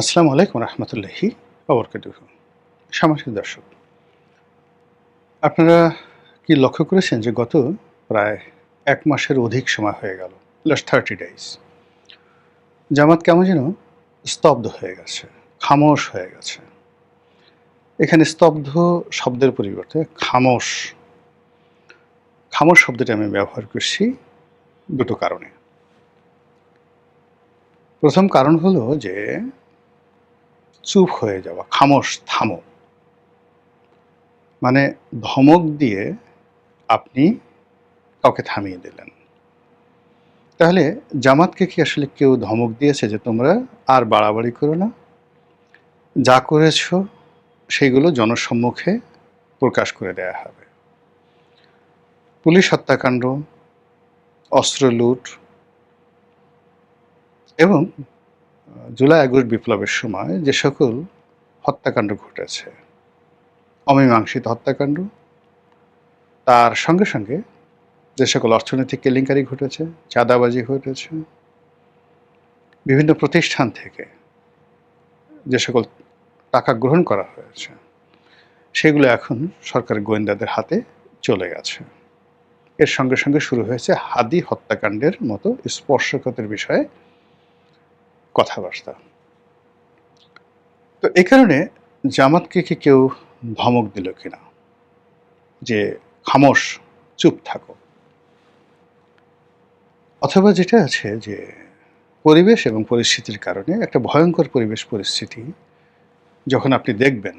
আসসালামু আলাইকুম রহমতুল্লাহি ওবরকাতুহু। সম্মানিত দর্শক, আপনারা কি লক্ষ্য করেছেন যে গত প্রায় ১ মাসের অধিক সময় হয়ে গেল, লাস্ট 30 ডেইজ জামাত কেমন যেন স্তব্ধ হয়ে গেছে, খামোশ হয়ে গেছে। এখানে স্তব্ধ শব্দের পরিবর্তে খামোশ, খামোশ শব্দটি আমি ব্যবহার করছি দুটো কারণে। প্রথম কারণ হলো যে চুপ হয়ে যাওয়া, খামোশ, থামো। মানে ধমক দিয়ে আপনি কাউকে থামিয়ে দিলেন। তাহলে জামাতকে কি আসলে কেউ ধমক দিয়েছে যে তোমরা আর বাড়াবাড়ি করো না? যা করেছ সেগুলো জনসম্মুখে প্রকাশ করে দেয়া হবে। পুলিশ হত্যাকাণ্ড, অস্ত্র লুট এবং জুলাই আগস্ট বিপ্লবের সময় যে সকল হত্যাকাণ্ড ঘটেছে, অমীমাংসিত হত্যাকাণ্ড, তার সঙ্গে সঙ্গে যে সকল অর্থনৈতিক কেলেঙ্কারি ঘটেছে, চাঁদাবাজি ঘটেছে, বিভিন্ন প্রতিষ্ঠান থেকে যে সকল টাকা গ্রহণ করা হয়েছে, সেগুলো এখন সরকারি গোয়েন্দাদের হাতে চলে গেছে। এর সঙ্গে সঙ্গে শুরু হয়েছে হাদি হত্যাকাণ্ডের মতো স্পর্শকাতর বিষয়ে কথাবার্তা। তো এই কারণে জামাতকে কি কেউ ধমক দিল কিনা যে খামোশ, চুপ থাকো? অথবা যেটা আছে যে পরিবেশ এবং পরিস্থিতির কারণে একটা ভয়ঙ্কর পরিবেশ পরিস্থিতি যখন আপনি দেখবেন,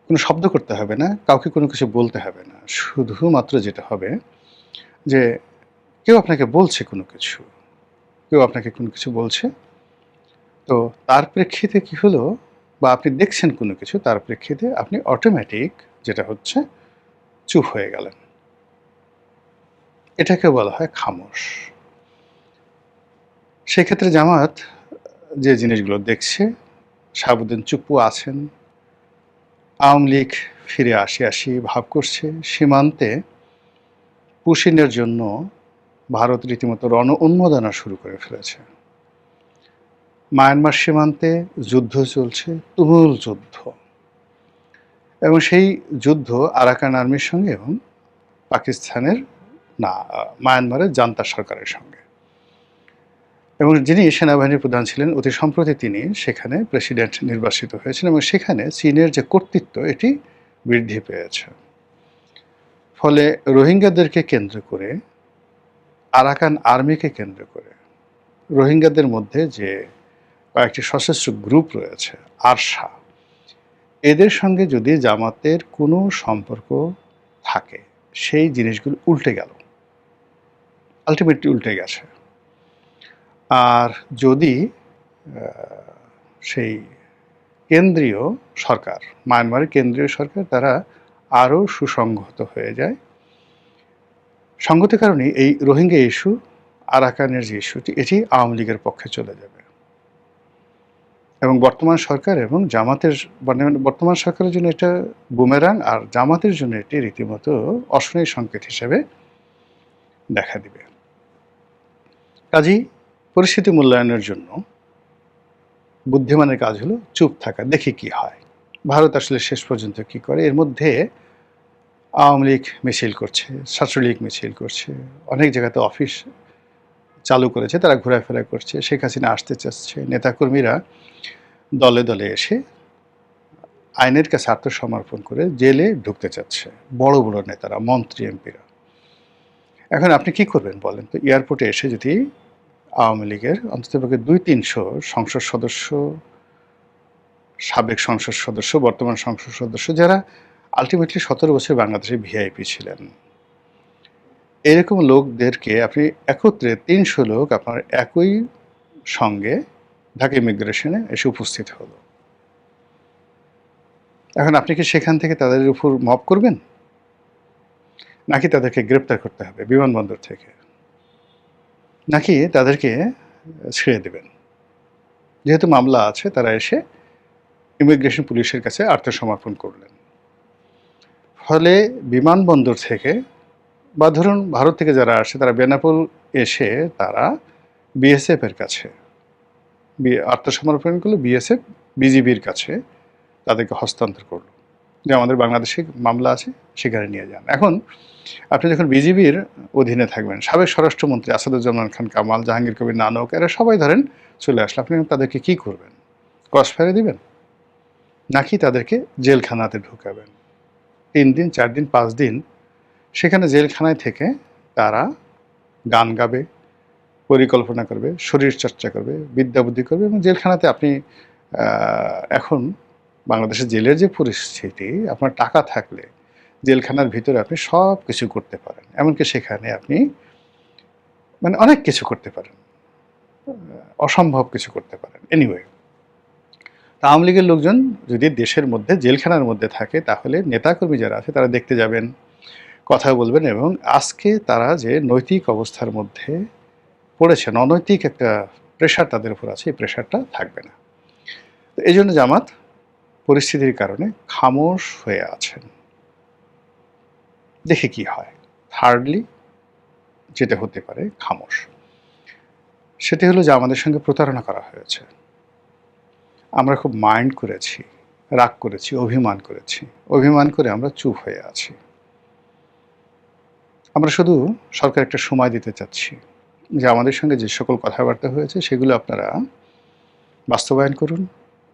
কোনো শব্দ করতে হবে না, কাউকে কোনো কিছু বলতে হবে না, শুধুমাত্র যেটা হবে যে কেউ আপনাকে বলছে কোনো কিছু, কেউ আপনাকে কোনো কিছু বলছে, তো তার প্রেক্ষিতে কি হলো, বা আপনি দেখছেন কোনো কিছু, তার প্রেক্ষিতে আপনি অটোমেটিক যেটা হচ্ছে চুপ হয়ে গেলেন। এটাকে বলা হয় খামোশ। সেক্ষেত্রে জামাত যে জিনিসগুলো দেখছে, শাহাবুদ্দিন চুপ্পু আছেন, আওয়ামী লীগ ফিরে আসি ভাব করছে, সীমান্তে পুশিনের জন্য ভারত রীতিমতো উন্মোদনা শুরু করে ফেলেছে। মায়ানমার সীমান্তে যুদ্ধ চলছে, তুমুল যুদ্ধ, এবং সেই যুদ্ধ আরাকান আর্মির সঙ্গে এবং পাকিস্তানের মায়ানমারের জান্তা সরকারের সঙ্গে। এবং যিনি সেনাবাহিনীর প্রধান ছিলেন, অতি সম্প্রতি তিনি সেখানে প্রেসিডেন্ট নির্বাচিত হয়েছেন এবং সেখানে চীনের যে কর্তৃত্ব এটি বৃদ্ধি পেয়েছে। ফলে রোহিঙ্গাদেরকে কেন্দ্র করে, আরাকান আর্মিকে কেন্দ্র করে, রোহিঙ্গাদের মধ্যে যে কয়েকটি সশস্ত্র গ্রুপ রয়েছে, আরসা, এদের সঙ্গে যদি জামাতের কোনো সম্পর্ক থাকে, সেই জিনিসগুলো উল্টে গেল, আলটিমেটলি উল্টে গেছে। আর যদি সেই কেন্দ্রীয় সরকার, মায়ানমারের কেন্দ্রীয় সরকার, তারা আরও সুসংহত হয়ে যায়, সঙ্গত কারণে এই রোহিঙ্গা ইস্যু, আরাকানের যে ইস্যুটি, এটি আওয়ামী লীগের পক্ষে চলে যাবে। এবং বর্তমান সরকার এবং জামাতের, বর্তমান সরকারের জন্য এটা বুমেরাং, আর জামাতের জন্য এটি রীতিমতো অশনি সংকেত হিসেবে দেখা দিবে। কাজেই পরিস্থিতি মূল্যায়নের জন্য বুদ্ধিমানের কাজ হলো চুপ থাকা, দেখি কি হয়, ভারত আসলে শেষ পর্যন্ত কি করে। এর মধ্যে আওয়ামী লীগ মিছিল করছে, ছাত্রলীগ মিছিল করছে, অনেক জায়গাতে অফিস চালু করেছে, তারা ঘোরাফেরা করছে, শেখ হাসিনা আসতে চাচ্ছে, নেতাকর্মীরা দলে দলে এসে আইনের কাছে আত্মসমর্পণ করে জেলে ঢুকতে চাচ্ছে, বড় বড় নেতারা, মন্ত্রী, এমপিরা। এখন আপনি কি করবেন বলেন তো? এয়ারপোর্টে এসে যদি আওয়ামী লীগের অন্ততপক্ষে 200-300 সংসদ সদস্য, সাবেক সংসদ সদস্য, বর্তমান সংসদ সদস্য, যারা আলটিমেটলি 17 বছর বাংলাদেশে ভিআইপি ছিলেন, এরকম লোকদেরকে আপনি একত্রে 300 লোক আপনার একই সঙ্গে ঢাকা ইমিগ্রেশনে এসে উপস্থিত হলো, এখন আপনি কি সেখান থেকে তাদের উপর মব করবেন, নাকি তাদেরকে গ্রেপ্তার করতে হবে বিমানবন্দর থেকে, নাকি তাদেরকে ছেড়ে দেবেন? যেহেতু মামলা আছে, তারা এসে ইমিগ্রেশন পুলিশের কাছে আত্মসমর্পণ করলেন। ফলে বিমানবন্দর থেকে, বা ধরুন ভারত থেকে যারা আসে, তারা বেনাপোল এসে তারা বিএসএফ এর কাছে আত্মসমর্পণ করলো, বিএসএফ বিজিবির কাছে তাদেরকে হস্তান্তর করলো যে আমাদের বাংলাদেশে মামলা আছে, সেখানে নিয়ে যান। এখন আপনি যখন বিজিবির অধীনে থাকবেন, সাবেক স্বরাষ্ট্রমন্ত্রী আসাদুজ্জামান খান কামাল, জাহাঙ্গীর কবির নানক, এরা সবাই ধরেন চলে আসলে, আপনি তাদেরকে কি করবেন? ক্রস ফায়ারে দিবেন, নাকি তাদেরকে জেলখানাতে ঢুকাবেন? 3 দিন 4 দিন 5 দিন সেখানে জেলখানায় থেকে তারা গান গাবে, পরিকল্পনা করবে, শরীর চর্চা করবে, বিদ্যা বুদ্ধি করবে, এবং জেলখানাতে আপনি এখন বাংলাদেশের জেলের যে পরিস্থিতি, আপনার টাকা থাকলে জেলখানার ভিতরে আপনি সব কিছু করতে পারেন, এমনকি সেখানে আপনি মানে অনেক কিছু করতে পারেন, অসম্ভব কিছু করতে পারেন। এনিওয়ে, আওয়ামী লীগের লোকজন যদি দেশের মধ্যে জেলখানার মধ্যে থাকে, তাহলে নেতাকর্মী যারা আছে তারা দেখতে যাবেন, কথা বলবেন, এবং আজকে তারা যে নৈতিক অবস্থার মধ্যে পড়েছেন, অনৈতিক একটা প্রেশার তাদের উপর আছে, এই প্রেশারটা থাকবে না। তো এই জন্য জামাত পরিস্থিতির কারণে খামোশ হয়ে আছেন, দেখে কি হয়। থার্ডলি যেটা হতে পারে খামোশ, সেটি হলো যে আমাদের সঙ্গে প্রতারণা করা হয়েছে। আমরা খুব মাইন্ড করেছি, রাগ করেছি, অভিমান করেছি, অভিমান করে আমরা চুপ হয়ে আছি। আমরা শুধু সরকার একটা সময় দিতে চাচ্ছি যে আমাদের সঙ্গে যে সকল কথাবার্তা হয়েছে সেগুলো আপনারা বাস্তবায়ন করুন,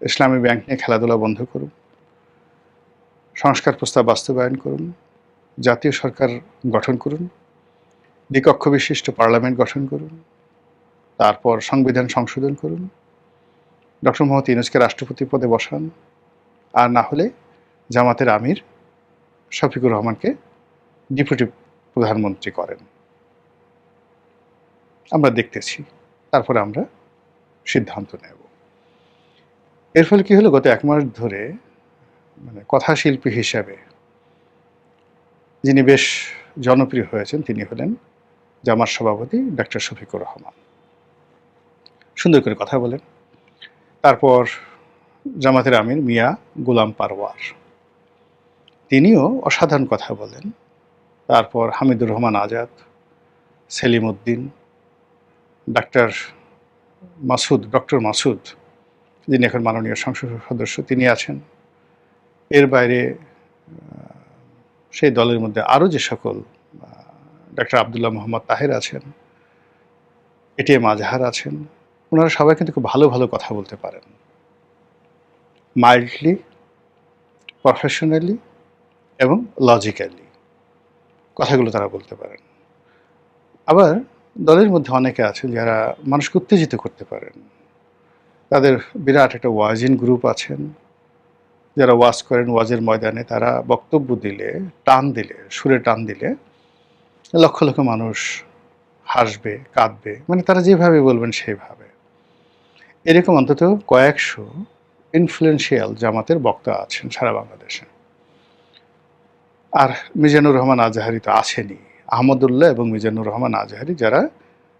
ইসলামী ব্যাংক নিয়ে খেলাধুলা বন্ধ করুন, সংস্কার প্রস্তাব বাস্তবায়ন করুন, জাতীয় সরকার গঠন করুন, দ্বিকক্ষ বিশিষ্ট পার্লামেন্ট গঠন করুন, তারপর সংবিধান সংশোধন করুন, ডক্টর মোহাম্মদ ইউনূসকে রাষ্ট্রপতি পদে বসান, আর না হলে জামাতের আমির শফিকুর রহমানকে ডেপুটি প্রধানমন্ত্রী করেন। আমরা দেখতেছি, তারপরে আমরা সিদ্ধান্ত নেব। এর ফলে কি হলো, গত 1 মাস ধরে মানে কথাশিল্পী হিসাবে যিনি বেশ জনপ্রিয় হয়েছেন, তিনি হলেন জামাত সভাপতি ডক্টর শফিকুর রহমান। সুন্দর করে কথা বলেন। তারপর জামাতের আমির মিয়া গোলাম পারওয়ার, তিনিও অসাধারণ কথা বলেন। তারপর হামিদুর রহমান আজাদ, সেলিম উদ্দিন, ডক্টর মাসুদ, যিনি এখন মাননীয় সংসদ সদস্য, তিনি আছেন। এর বাইরে সেই দলের মধ্যে আরও যে সকল, ডক্টর আবদুল্লাহ মোহাম্মদ তাহের আছেন, এটিএম আজহার আছেন, ওনারা সবাই কিন্তু খুব ভালো ভালো কথা বলতে পারেন, মাইল্ডলি, প্রফেশনালি এবং লজিক্যালি কথাগুলো তারা বলতে পারেন। আবার দলের মধ্যে অনেকে আছেন যারা মানুষকে উত্তেজিত করতে পারেন। তাদের বিরাট একটা ওয়াজিন গ্রুপ আছেন, যারা ওয়াজ করেন, ওয়াজের ময়দানে তারা বক্তব্য দিলে, সুরে টান দিলে লক্ষ লক্ষ মানুষ হাসবে, কাঁদবে, মানে তারা যেভাবে বলবেন সেইভাবে। এরকম অন্তত কয়েকশো ইনফ্লুয়েন্সিয়াল জামাতের বক্তা আছেন সারা বাংলাদেশে। আর মিজানুর রহমান আজহারি তো আছেনই, আহমদুল্লাহ এবং মিজানুর রহমান আজহারি, যারা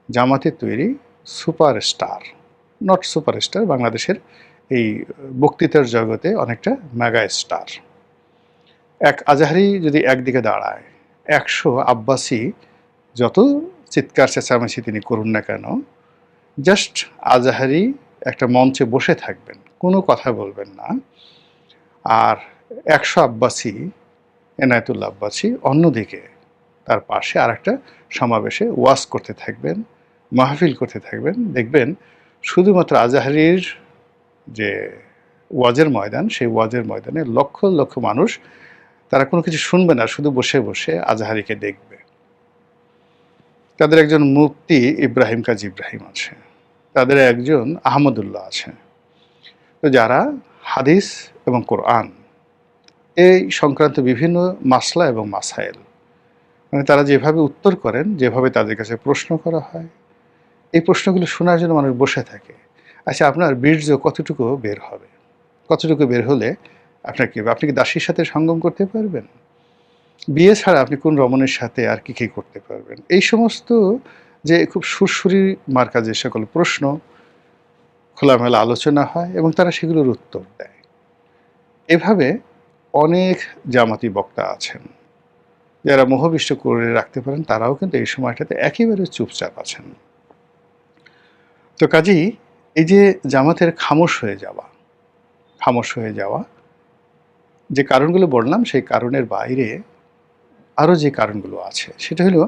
জামাতের তৈরি সুপারস্টার, নট সুপারস্টার, বাংলাদেশের এই বক্তৃতার জগতে অনেকটা মেগা স্টার। এক আজহারি যদি একদিকে দাঁড়ায়, 100 আব্বাসী যত চিৎকার চেঁচামেচি তিনি করুন না কেন, জাস্ট আজহারি একটা মঞ্চে বসে থাকবেন, কোনো কথা বলবেন না, আর 100 আব্বাসী, এনায়েতুল্লাহ আব্বাসী অন্যদিকে তার পাশে আর একটা সমাবেশে ওয়াজ করতে থাকবেন, মাহফিল করতে থাকবেন। দেখবেন শুধুমাত্র আজহারির যে ওয়াজের ময়দান, সেই ওয়াজের ময়দানে লক্ষ লক্ষ মানুষ, তারা কোনো কিছু শুনবে না, শুধু বসে বসে আজহারিকে দেখবে। তাদের একজন মুফতি ইব্রাহিম কাজী ইব্রাহিম আছে, তাদের একজন আহমদুল্লাহ আছে। তো যারা হাদিস এবং কোরআন এই সংক্রান্ত বিভিন্ন মাসলা এবং মাসাইল, মানে তারা যেভাবে উত্তর করেন, যেভাবে তাদের কাছে প্রশ্ন করা হয়, এই প্রশ্নগুলো শোনার জন্য মানুষ বসে থাকে। আচ্ছা, আপনার বীর্য কতটুকু বের হবে? কতটুকু বের হলে আপনার কি, আপনি কি দাসীর সাথে সঙ্গম করতে পারবেন? বিয়ে ছাড়া আপনি কোন রমণীর সাথে আর কি কী করতে পারবেন? এই সমস্ত যে খুব সুরসুরি মার্কা যে সকল প্রশ্ন, খোলামেলা আলোচনা হয় এবং তারা সেগুলোর উত্তর দেয়। এভাবে অনেক জামাতি বক্তা আছেন যারা মোহবিষ্ট করে রাখতে পারেন, তারাও কিন্তু এই সময়টাতে একেবারে চুপচাপ আছেন। তো কাজেই এই যে জামাতের খামোশ হয়ে যাওয়া যে কারণগুলো বললাম, সেই কারণের বাইরে আরও যে কারণগুলো আছে, সেটা হলো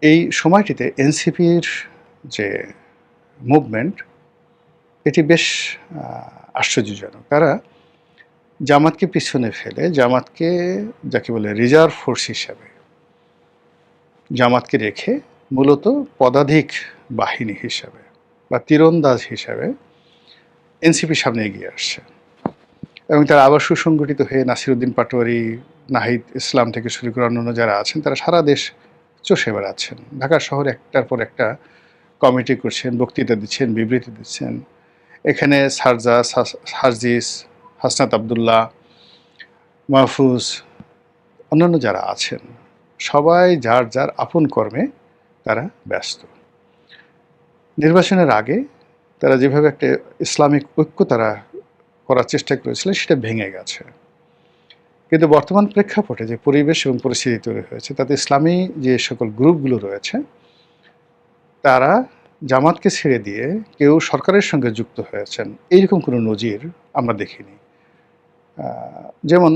এই সময়টিতে এনসিপির যে মুভমেন্ট, এটি বেশ আশ্চর্যজনক। তারা জামাতকে পিছনে ফেলে, জামাতকে যাকে বলে রিজার্ভ ফোর্স হিসাবে জামাতকে রেখে মূলত পদাধিক বাহিনী হিসাবে বা তীরন্দাজ হিসাবে এনসিপির সামনে এগিয়ে আসছে। এবং তারা আবার সুসংগঠিত হয়ে নাসিরুদ্দিন পাটোয়ারি, নাহিদ ইসলাম থেকে শুরু করে অন্যান্য যারা আছেন, তারা সারা দেশ চষে বেড়াচ্ছেন। ঢাকা শহরে একটার পর একটা কমিটি করছেন, বক্তৃতা দিচ্ছেন, বিবৃতি দিচ্ছেন। এখানে সার্জিস, হাসনাত আবদুল্লাহ, মাহফুজ, অন্যান্য যারা আছেন, সবাই যার যার আপন কর্মে তারা ব্যস্ত। নির্বাচনের আগে তারা যেভাবে একটা ইসলামিক ঐক্য তারা করার চেষ্টা করেছিলেন, সেটা ভেঙে গেছে। কিন্তু বর্তমান প্রেক্ষাপটে যে পরিবেশ এবং পরিস্থিতি তৈরি হয়েছে, তাতে ইসলামী যে সকল গ্রুপগুলো রয়েছে, তারা জামাতকে ছেড়ে দিয়ে কেউ সরকারের সঙ্গে যুক্ত হয়েছেন, এইরকম কোনো নজির আমরা দেখিনি। যেমন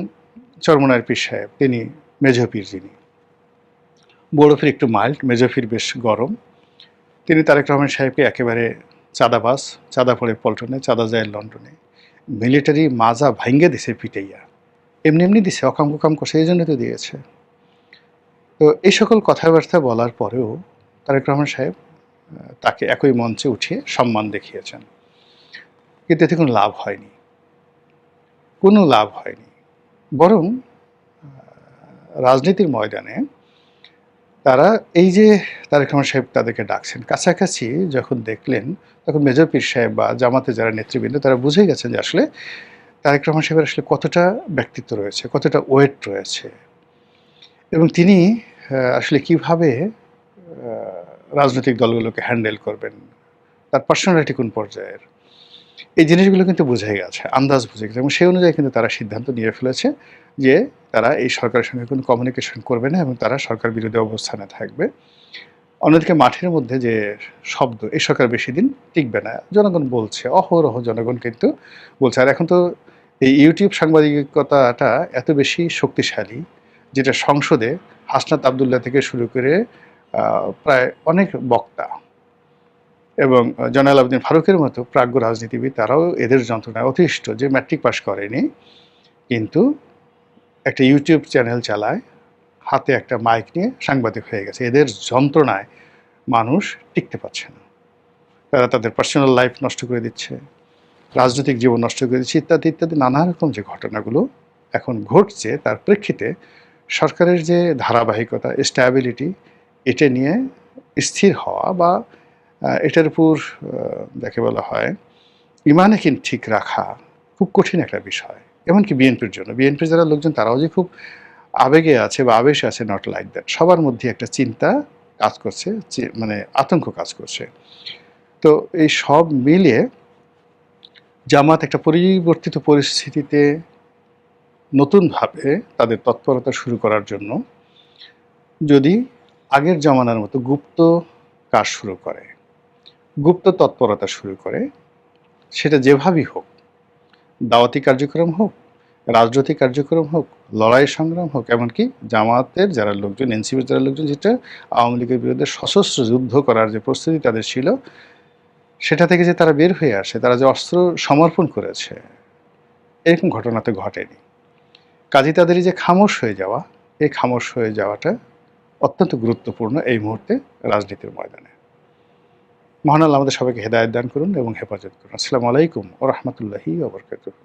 চরমনায়ের পীর সাহেব, তিনি মেজর পীর, যিনি বড় পীর একটু মাইল্ড, মেজর পীর বেশ গরম। তিনি তারেক রহমান সাহেবকে একেবারে চাঁদাবাজ, চাঁদা পড়ে পল্টনে, চাঁদা যায় লন্ডনে, মিলিটারি মাজা ভাঙ্গে দিছে পিটাইয়া, এমনি এমনি দিছে, অকাম কুকাম করছে, এই জন্য তো দিয়েছে। তো এই সকল কথাবার্তা বলার পরেও তারেক রহমান সাহেব তাকে একই মঞ্চে উঠিয়ে সম্মান দেখিয়েছেন, কিন্তু এতে কোনো লাভ হয়নি, কোনো লাভ হয়নি। বরং রাজনীতির ময়দানে তারা এই যে তারেক রহমান সাহেব তাদেরকে ডাকছেন, কাছাকাছি যখন দেখলেন, তখন মেজর পীর সাহেব বা জামাতে যারা নেতৃবৃন্দ, তারা বুঝে গেছেন যে আসলে তারেক রহমান সাহেবের আসলে কতটা ব্যক্তিত্ব রয়েছে, কতটা ওয়েট রয়েছে, এবং তিনি আসলে কিভাবে রাজনৈতিক দলগুলোকে হ্যান্ডেল করবেন, তার পার্সোনালিটি কোন পর্যায়ের, এই জিনিসগুলো কিন্তু বুঝে গেছে, আন্দাজ বুঝে গেছে। এবং সেই অনুযায়ী কিন্তু তারা সিদ্ধান্ত নিয়ে ফেলেছে যে তারা এই সরকারের সঙ্গে কোনো কমিউনিকেশন করবে না এবং তারা সরকার বিরোধী অবস্থানে থাকবে। অন্যদিকে মাঠের মধ্যে যে শব্দ, এই সরকার বেশি দিন টিকবে না, জনগণ বলছে, অহরহ জনগণ কিন্তু বলছে। আর এখন তো এই ইউটিউব সাংবাদিকতাটা এত বেশি শক্তিশালী, যেটা সংসদে হাসনাত আবদুল্লাহ থেকে শুরু করে প্রায় অনেক বক্তা এবং জয়নাল আবেদিন ফারুকের মতো প্রাজ্ঞ রাজনীতিবিদ, তারাও এদের যন্ত্রণায় অতিষ্ঠ যে ম্যাট্রিক পাস করেনি, কিন্তু একটা ইউটিউব চ্যানেল চালায়, হাতে একটা মাইক নিয়ে সাংবাদিক হয়ে গেছে। এদের যন্ত্রণায় মানুষ টিকতে পারছে না। তারা তাদের পার্সোনাল লাইফ নষ্ট করে দিচ্ছে, রাজনৈতিক জীবন নষ্ট করে দিচ্ছে, ইত্যাদি ইত্যাদি নানা রকম যে ঘটনাগুলো এখন ঘটছে, তার প্রেক্ষিতে সরকারের যে ধারাবাহিকতা, স্ট্যাবিলিটি, এটা নিয়ে স্থির হওয়া বা এটার উপর যাকে বলা হয় ইমানে ঠিক রাখা খুব কঠিন একটা বিষয়। এমনকি বিএনপির জন্য, বিএনপির যারা লোকজন, তারাও যে খুব আবেগে আছে বা আবেশে আছে, নট লাইক দ্যাট। সবার মধ্যে একটা চিন্তা কাজ করছে, মানে আতঙ্ক কাজ করছে। তো এই সব মিলিয়ে জামাত একটা পরিবর্তিত পরিস্থিতিতে নতুনভাবে তাদের তৎপরতা শুরু করার জন্য যদি আগের জমানার মতো গুপ্ত কাজ শুরু করে, গুপ্ত তৎপরতা শুরু করে, সেটা যেভাবেই হোক, দাওয়াতি কার্যক্রম হোক, রাজনৈতিক কার্যক্রম হোক, লড়াই সংগ্রাম হোক, এমনকি জামাতের যারা লোকজন, এনসিপির যারা লোকজন, যেটা আওয়ামী লীগের বিরুদ্ধে সশস্ত্র যুদ্ধ করার যে প্রস্তুতি তাদের ছিল, সেটা থেকে যে তারা বের হয়ে আসে, তারা যে অস্ত্র সমর্পণ করেছে, এরকম ঘটনা তো ঘটেনি। কাজেই তাদের এই যে খামোশ হয়ে যাওয়া, এই খামোশ হয়ে যাওয়াটা অত্যন্ত গুরুত্বপূর্ণ এই মুহূর্তে রাজনীতির ময়দানে। মহান আল্লাহ আমাদের সবাইকে হেদায়েত দান করুন এবং হেফাজত করুন। আসসালামু আলাইকুম ওয়া রাহমাতুল্লাহি ওয়া বারাকাতুহু।